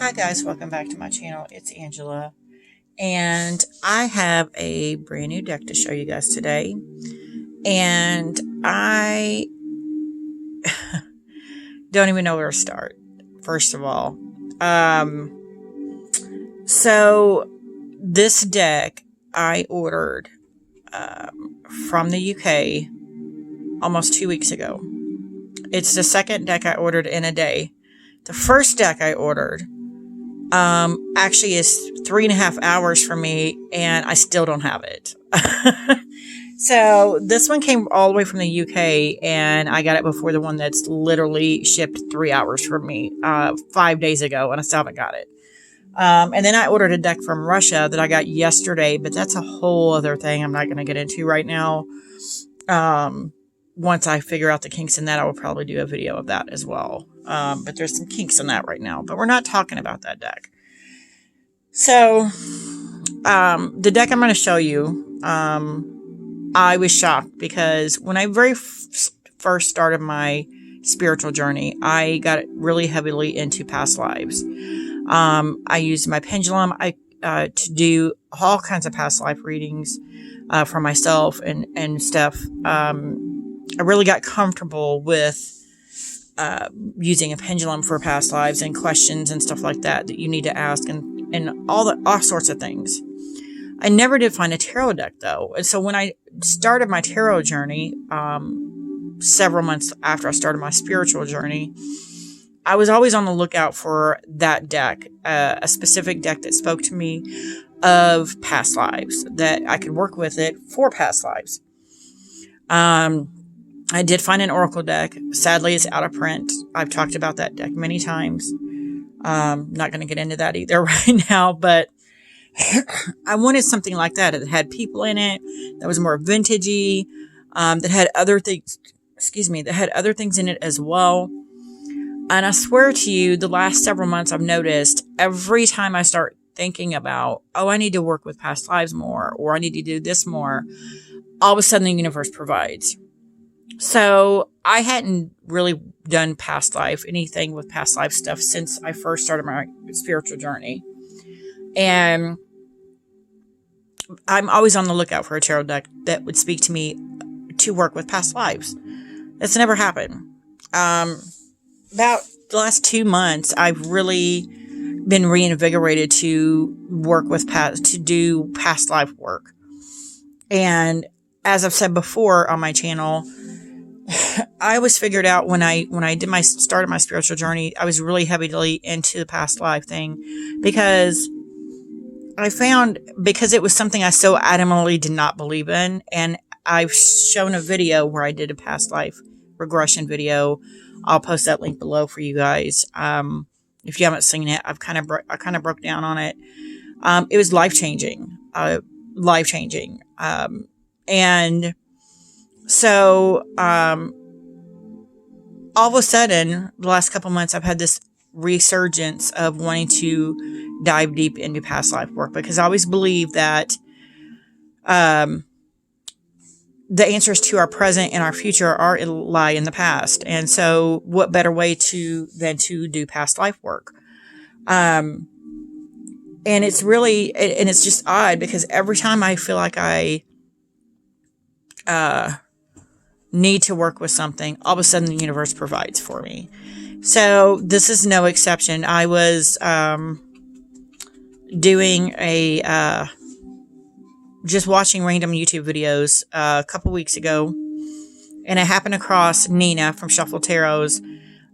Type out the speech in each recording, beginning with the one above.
Hi guys, welcome back to my channel. It's Angela, and I have a brand new deck to show you guys today. And I don't even know where to start. First of all, so this deck I ordered from the UK almost 2 weeks ago. It's the second deck I ordered in a day. The first deck I ordered actually is 3.5 hours for me, and I still don't have it. So this one came all the way from the UK, and I got it before the one that's literally shipped 3 hours from me 5 days ago, and I still haven't got it. And then I ordered a deck from Russia that I got yesterday, but that's a whole other thing I'm not going to get into right now. Once I figure out the kinks in that, I will probably do a video of that as well. But there's some kinks in that right now, but we're not talking about that deck. So, the deck I'm going to show you, I was shocked because when I first started my spiritual journey, I got really heavily into past lives. I used my pendulum to do all kinds of past life readings for myself and stuff. I really got comfortable with using a pendulum for past lives and questions and stuff like that you need to ask and all sorts of things. I never did find a tarot deck though. And so when I started my tarot journey, several months after I started my spiritual journey, I was always on the lookout for that deck, a specific deck that spoke to me of past lives, that I could work with it for past lives. I did find an oracle deck. Sadly, it's out of print. I've talked about that deck many times. Not going to get into that either right now, but I wanted something like that. It had people in it, that was more vintagey, that had other things, that had other things in it as well. And I swear to you, the last several months I've noticed every time I start thinking about, oh, I need to work with past lives more, or I need to do this more, all of a sudden the universe provides. So I hadn't really done past life, anything with past life stuff since I first started my spiritual journey. And I'm always on the lookout for a tarot deck that would speak to me to work with past lives. That's never happened. About the last 2 months, I've really been reinvigorated to work with to do past life work. And as I've said before on my channel, I was figured out when I started my spiritual journey, I was really heavily into the past life thing because I found, because it was something I so adamantly did not believe in. And I've shown a video where I did a past life regression video. I'll post that link below for you guys. If you haven't seen it, I kind of broke down on it. It was life-changing, and so, all of a sudden, the last couple months, I've had this resurgence of wanting to dive deep into past life work, because I always believe that, the answers to our present and our future lie in the past. And so what better way than to do past life work? And it's really, and it's just odd because every time I feel like I, need to work with something, all of a sudden the universe provides for me. So this is no exception. I was, doing just watching random YouTube videos a couple weeks ago, and I happened across Nina from Shuffle Tarot's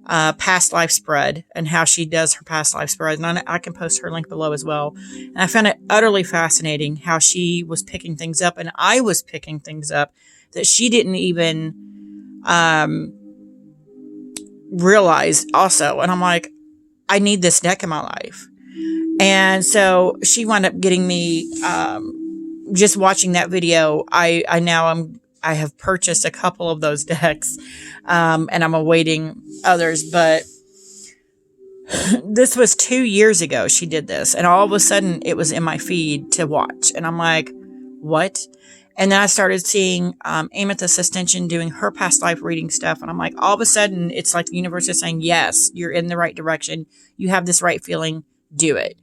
past life spread and how she does her past life spread. And I can post her link below as well. And I found it utterly fascinating how she was picking things up, and I was picking things up that she didn't even realize also. And I'm like, I need this deck in my life. And so she wound up getting me, just watching that video. I have purchased a couple of those decks, and I'm awaiting others, but this was 2 years ago she did this, and all of a sudden it was in my feed to watch, and I'm like, what? And then I started seeing Amethyst Ascension doing her past life reading stuff, and I'm like, all of a sudden it's like the universe is saying, yes, you're in the right direction, you have this right feeling, do it.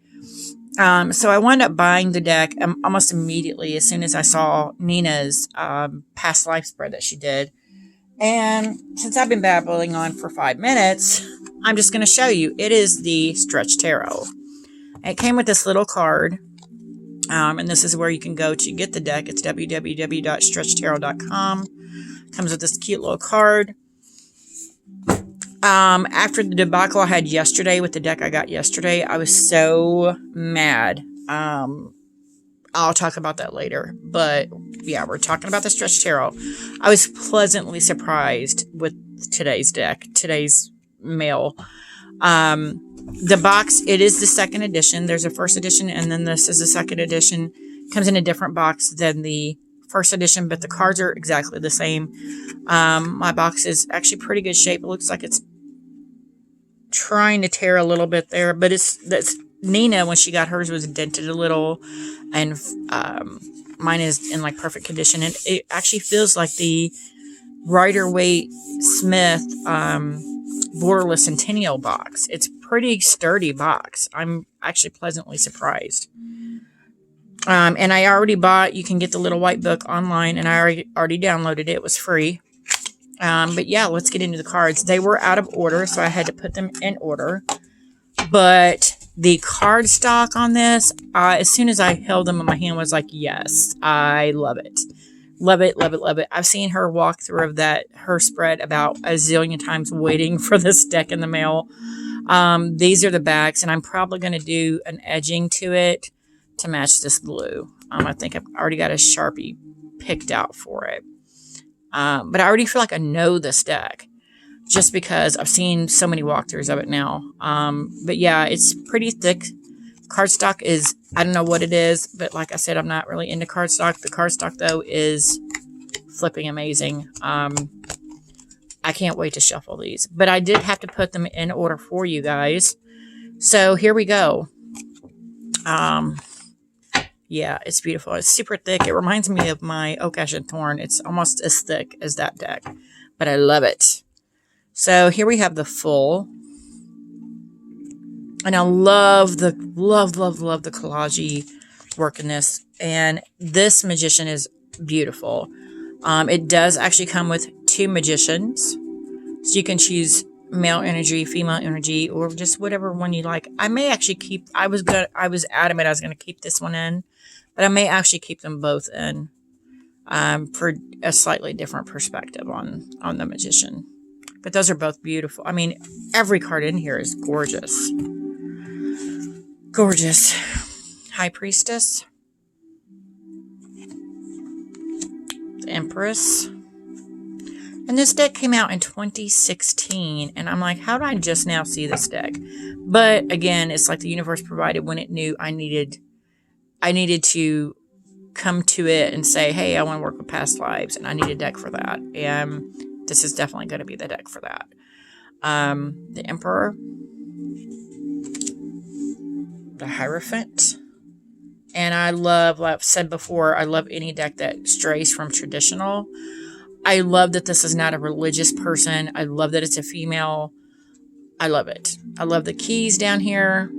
So I wound up buying the deck almost immediately as soon as I saw Nina's past life spread that she did. And since I've been babbling on for 5 minutes, I'm just going to show you. It is the Stretch Tarot. It came with this little card. And this is where you can go to get the deck. It's www.stretchtarot.com. Comes with this cute little card. After the debacle I had yesterday with the deck I got yesterday, I was so mad. I'll talk about that later. But yeah, we're talking about the Stretch Tarot. I was pleasantly surprised with today's deck, today's mail. The box, it is the second edition. There's a first edition, and then this is the second edition. Comes in a different box than the first edition, but the cards are exactly the same. My box is actually pretty good shape. It looks like it's trying to tear a little bit there, but that's Nina, when she got hers, was dented a little, and mine is in like perfect condition, and it actually feels like the Rider-Waite Smith borderless Centennial box. It's pretty sturdy box. I'm actually pleasantly surprised. And I already bought, you can get the little white book online, and I already downloaded it. It was free. But yeah, let's get into the cards. They were out of order, so I had to put them in order. But the card stock on this, as soon as I held them in my hand, was like, yes, I love it. Love it, love it, love it. I've seen her walk through of her spread about a zillion times waiting for this deck in the mail. These are the backs, and I'm probably going to do an edging to it to match this blue. I think I've already got a Sharpie picked out for it. But I already feel like I know this deck just because I've seen so many walkthroughs of it now. But yeah, it's pretty thick. Cardstock is, I don't know what it is, but like I said, I'm not really into cardstock. The cardstock, though, is flipping amazing. I can't wait to shuffle these. But I did have to put them in order for you guys. So here we go. Yeah, it's beautiful. It's super thick. It reminds me of my Oak Ash and Thorn. It's almost as thick as that deck, but I love it. So here we have the full, and I love the love the collage work in this. And this magician is beautiful. It does actually come with 2 magicians, so you can choose male energy, female energy, or just whatever one you like. I may actually keep, I was adamant I was going to keep this one in, but I may actually keep them both in for a slightly different perspective on the magician. But those are both beautiful. I mean, every card in here is gorgeous. Gorgeous. High Priestess. The Empress. And this deck came out in 2016, and I'm like, how did I just now see this deck? But again, it's like the universe provided when it knew I needed to come to it and say, hey, I want to work with past lives, and I need a deck for that. And this is definitely going to be the deck for that. The Emperor. The Hierophant. And I love, like I've said before, I love any deck that strays from traditional. I love that this is not a religious person. I love that it's a female. I love it. I love the keys down here.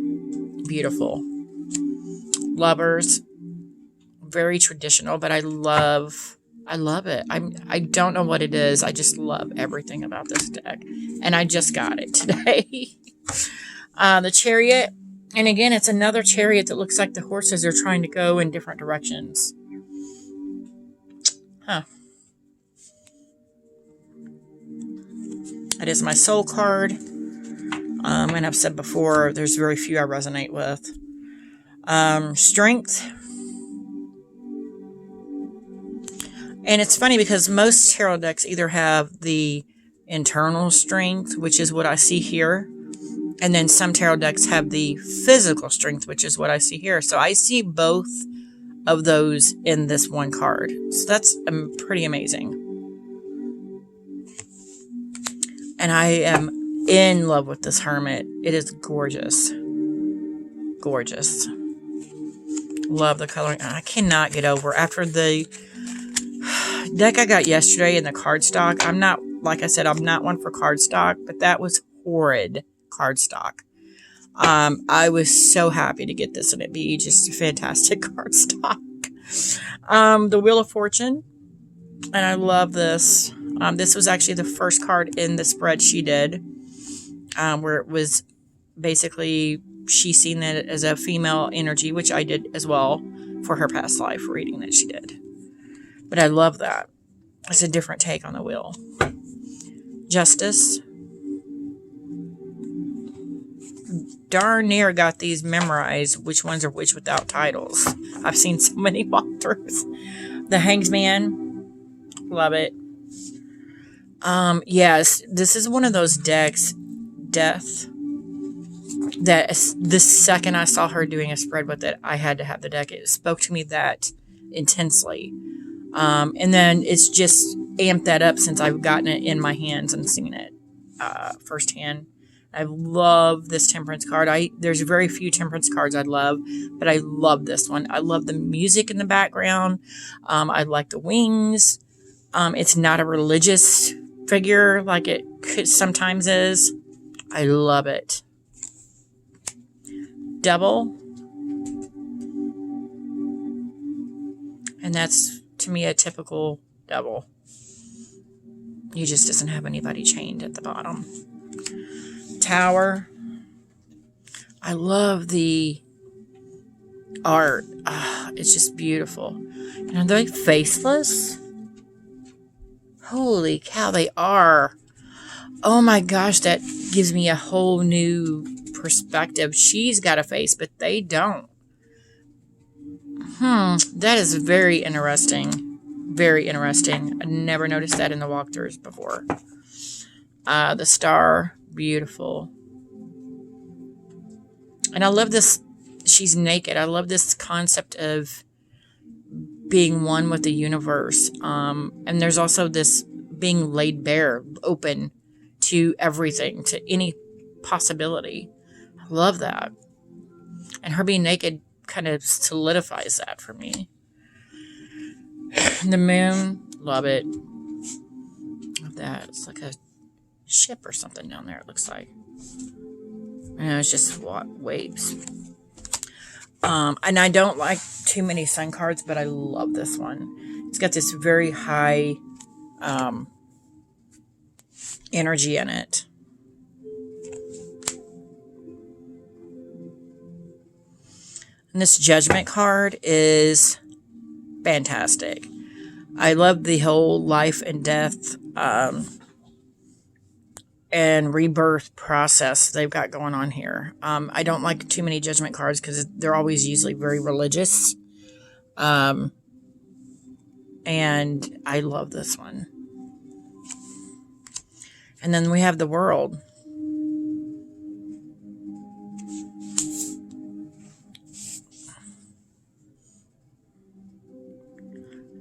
Beautiful. Lovers. Very traditional, but I love it. I don't know what it is. I just love everything about this deck. And I just got it today. The Chariot. And again, it's another chariot that looks like the horses are trying to go in different directions. Huh. It is my soul card. And I've said before, there's very few I resonate with. Strength. And it's funny because most tarot decks either have the internal strength, which is what I see here. And then some tarot decks have the physical strength, which is what I see here. So I see both of those in this one card. So that's pretty amazing. And I am in love with this Hermit. It is gorgeous. Gorgeous. Love the coloring. I cannot get over. After the deck I got yesterday in the cardstock, I'm not, like I said, I'm not one for cardstock, but that was horrid cardstock. I was so happy to get this and it be just a fantastic cardstock. The Wheel of Fortune, and I love this. This was actually the first card in the spread she did, where it was basically she seen it as a female energy, which I did as well for her past life reading that she did. But I love that. It's a different take on the wheel. Justice. Darn near got these memorized, which ones are which without titles. I've seen so many walkthroughs. The Hanged Man. Love it. Yes, this is one of those decks, Death, that the second I saw her doing a spread with it, I had to have the deck. It spoke to me that intensely. And then it's just amped that up since I've gotten it in my hands and seen it firsthand. I love this Temperance card. There's very few Temperance cards I love, but I love this one. I love the music in the background. I like the wings. It's not a religious figure like it could sometimes is. I love it. Devil. And that's, to me, a typical devil. He just doesn't have anybody chained at the bottom. Tower. I love the art. It's just beautiful. And are they faceless? Holy cow, they are. Oh my gosh, that gives me a whole new perspective. She's got a face, but they don't. That is very interesting. Very interesting. I never noticed that in the walkthroughs before. The Star. Beautiful. And I love this. She's naked. I love this concept of being one with the universe. And there's also this being laid bare, open to everything, to any possibility. I love that. And her being naked kind of solidifies that for me. The Moon. Love it. Love that. It's like a ship or something down there, it looks like. And it's just waves. And I don't like too many sun cards, but I love this one. It's got this very high energy in it. And this Judgment card is fantastic. I love the whole life and death and rebirth process they've got going on here. I don't like too many Judgment cards because they're always usually very religious. And I love this one. And then we have the World.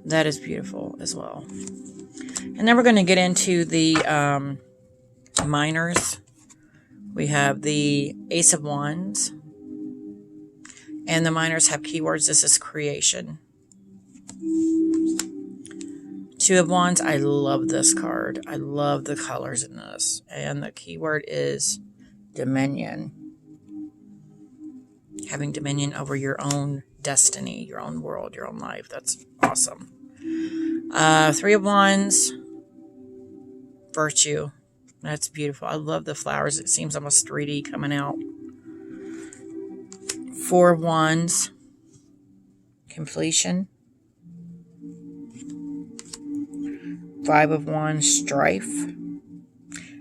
That is beautiful as well. And then we're going to get into the minors. We have the Ace of Wands. And the minors have keywords. This is creation. Two of Wands. I love this card. I love the colors in this. And the keyword is dominion. Having dominion over your own destiny, your own world, your own life. That's awesome. Three of Wands. Virtue. That's beautiful. I love the flowers. It seems almost 3D coming out. Four of Wands. Completion. Five of Wands. Strife.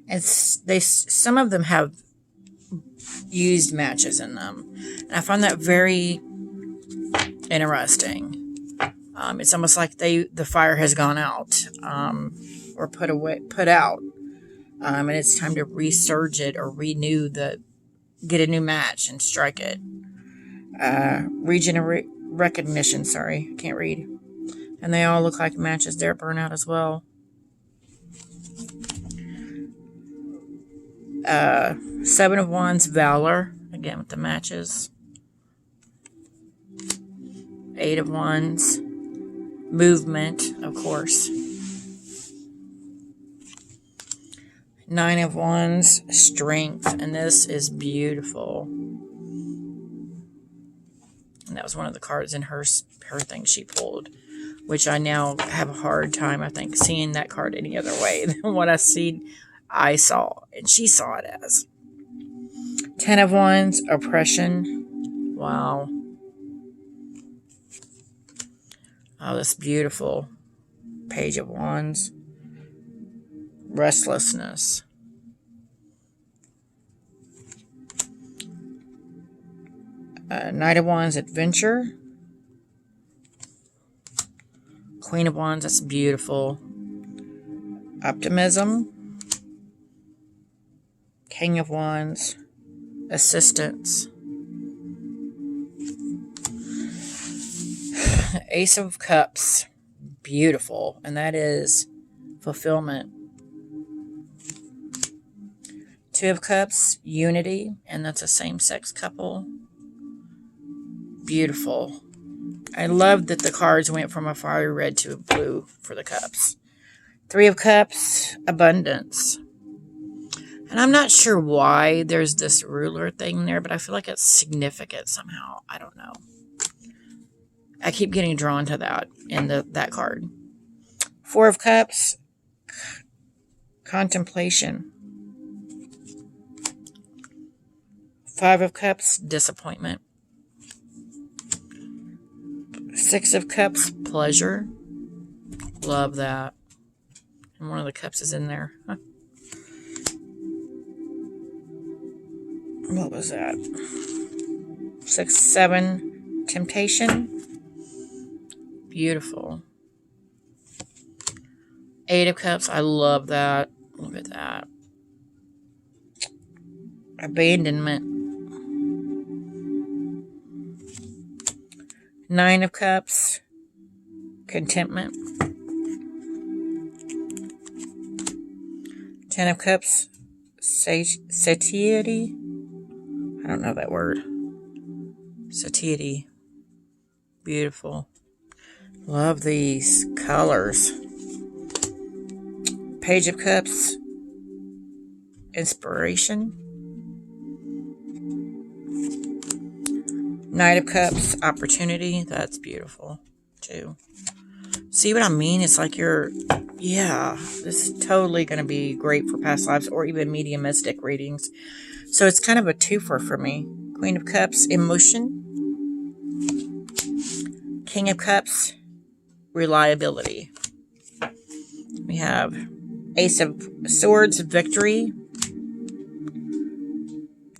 And some of them have used matches in them. And I find that very interesting. It's almost like the fire has gone out, or put out. And it's time to resurge it or get a new match and strike it. Recognition, sorry, I can't read. And they all look like matches there, burnout as well. Seven of Wands, Valor, again with the matches. Eight of Wands, movement, of course. Nine of Wands, strength. And this is beautiful. And that was one of the cards in her thing she pulled, which I now have a hard time, I think, seeing that card any other way than what I saw and she saw it as. Ten of Wands, oppression. Wow. Oh, that's beautiful. Page of Wands. Restlessness. Knight of Wands, adventure. Queen of Wands, that's beautiful. Optimism. King of Wands, assistance. Ace of Cups, beautiful, and that is fulfillment. Two of Cups, unity, and that's a same-sex couple. Beautiful. I love that the cards went from a fiery red to a blue for the cups. Three of Cups, abundance. And I'm not sure why there's this ruler thing there, but I feel like it's significant somehow. I don't know. I keep getting drawn to that in that card. Four of Cups, contemplation. Five of Cups, disappointment. Six of Cups, pleasure. Love that. And one of the cups is in there. Huh. What was that? 6, 7, temptation. Beautiful. 8 of Cups, I love that. Look at that. Abandonment. 9 of Cups, contentment. 10 of Cups, satiety. I don't know that word. Satiety. Beautiful. Love these colors. Page of Cups, inspiration. Knight of Cups, opportunity. That's beautiful, too. See what I mean? It's like yeah, this is totally going to be great for past lives or even mediumistic readings. So it's kind of a twofer for me. Queen of Cups, emotion. King of Cups, reliability. We have Ace of Swords, victory.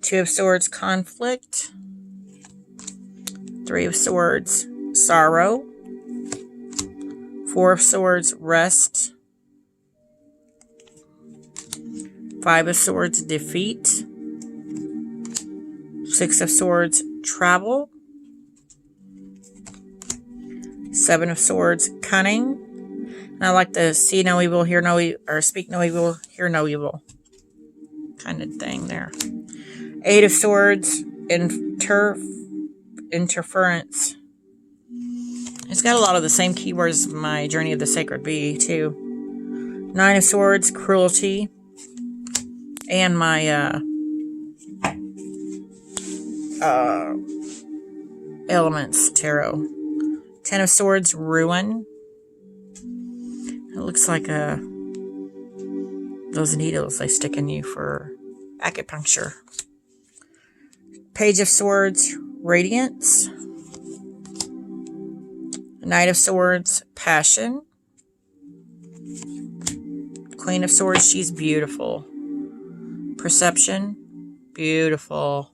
Two of Swords, conflict. Three of Swords, sorrow. Four of Swords, rest. Five of Swords, defeat. Six of Swords, travel. Seven of Swords, cunning. And I like the see no evil, hear no evil, or speak no evil, hear no evil kind of thing there. Eight of Swords, interference. It's got a lot of the same keywords as my Journey of the Sacred Bee, too. Nine of Swords, cruelty. And my Elements Tarot. Ten of Swords, ruin. It looks like those needles they stick in you for acupuncture. Page of Swords, radiance. Knight of Swords, passion. Queen of Swords, she's beautiful. Perception, beautiful.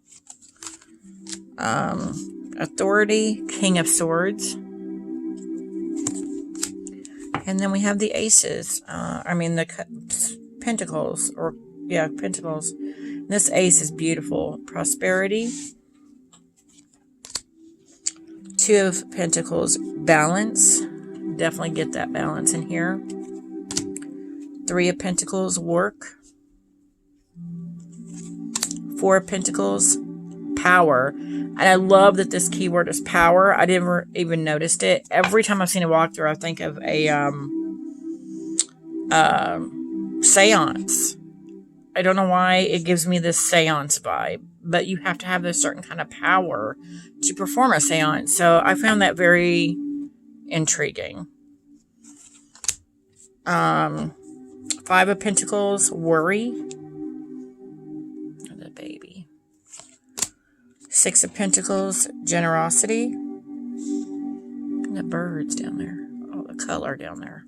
Authority, King of Swords. And then we have the aces. The pentacles. Pentacles. This ace is beautiful. Prosperity. Two of Pentacles, balance. Definitely get that balance in here. Three of Pentacles, work. Four of Pentacles, power. And I love that this keyword is power. I never even noticed it. Every time I've seen a walkthrough, I think of a seance. I don't know why it gives me this seance vibe, but you have to have a certain kind of power to perform a seance. So I found that very intriguing. 5 of Pentacles, worry. The baby. 6 of Pentacles, generosity. And the birds down there. Oh, the color down there.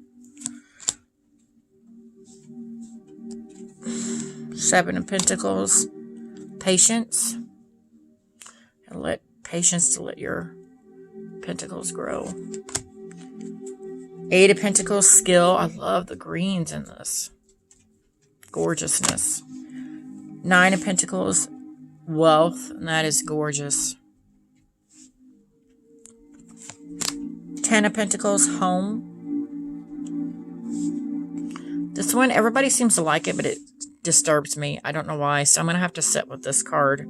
7 of Pentacles, patience. And let patience to let your pentacles grow. 8 of Pentacles, skill. I love the greens in this. Gorgeousness. 9 of Pentacles, wealth. And that is gorgeous. 10 of Pentacles, home. This one, everybody seems to like it, but it disturbs me. I don't know why. So I'm going to have to sit with this card.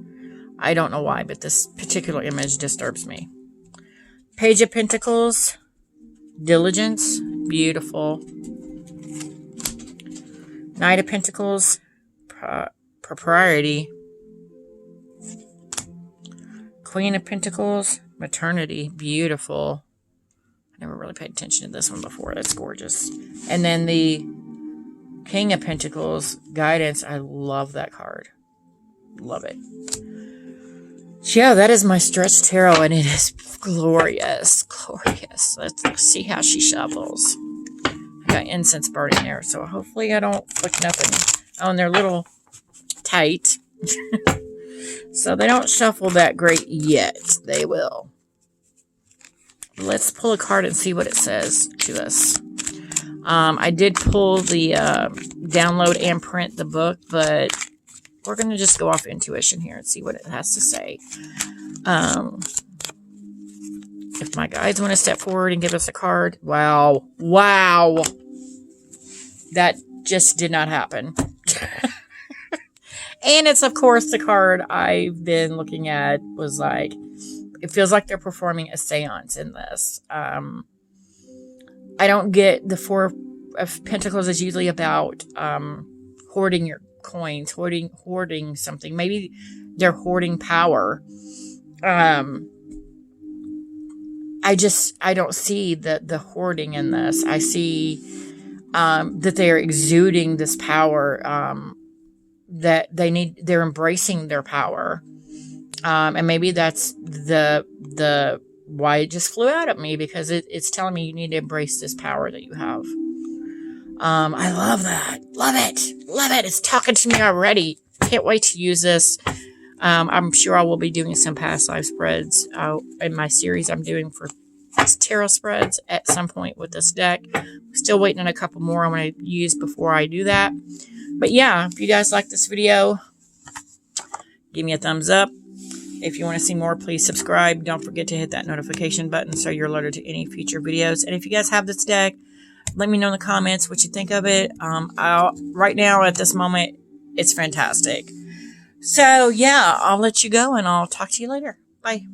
I don't know why, but this particular image disturbs me. Page of Pentacles, diligence. Beautiful. Knight of Pentacles, propriety. Queen of Pentacles, maternity. Beautiful. I never really paid attention to this one before. That's gorgeous. And then the King of Pentacles, guidance. I love that card. Love it. Yeah, that is my stretch tarot, and it is glorious. Glorious. Let's see how she shuffles. I got incense burning there, so hopefully I don't flick nothing. Oh, and they're a little tight. So they don't shuffle that great yet. They will. Let's pull a card and see what it says to us. I did pull the download and print the book, but we're going to just go off intuition here and see what it has to say. If my guides want to step forward and give us a card. Wow. Wow. That just did not happen. And it's, of course, the card I've been looking at was like, it feels like they're performing a seance in this. I don't get the 4 of Pentacles is usually about hoarding your coins, hoarding something. Maybe they're hoarding power. I don't see the hoarding in this. I see that they are exuding this power, that they're embracing their power. And maybe that's the why it just flew out at me, because it's telling me you need to embrace this power that you have. I love that. Love it. Love it. It's talking to me already. Can't wait to use this. I'm sure I will be doing some past life spreads in my series I'm doing for tarot spreads at some point with this deck. Still waiting on a couple more I want to use before I do that. But yeah, if you guys like this video, give me a thumbs up. If you want to see more, please subscribe. Don't forget to hit that notification button so you're alerted to any future videos. And if you guys have this deck, let me know in the comments what you think of it. Right now, at this moment, it's fantastic. So, yeah, I'll let you go, and I'll talk to you later. Bye.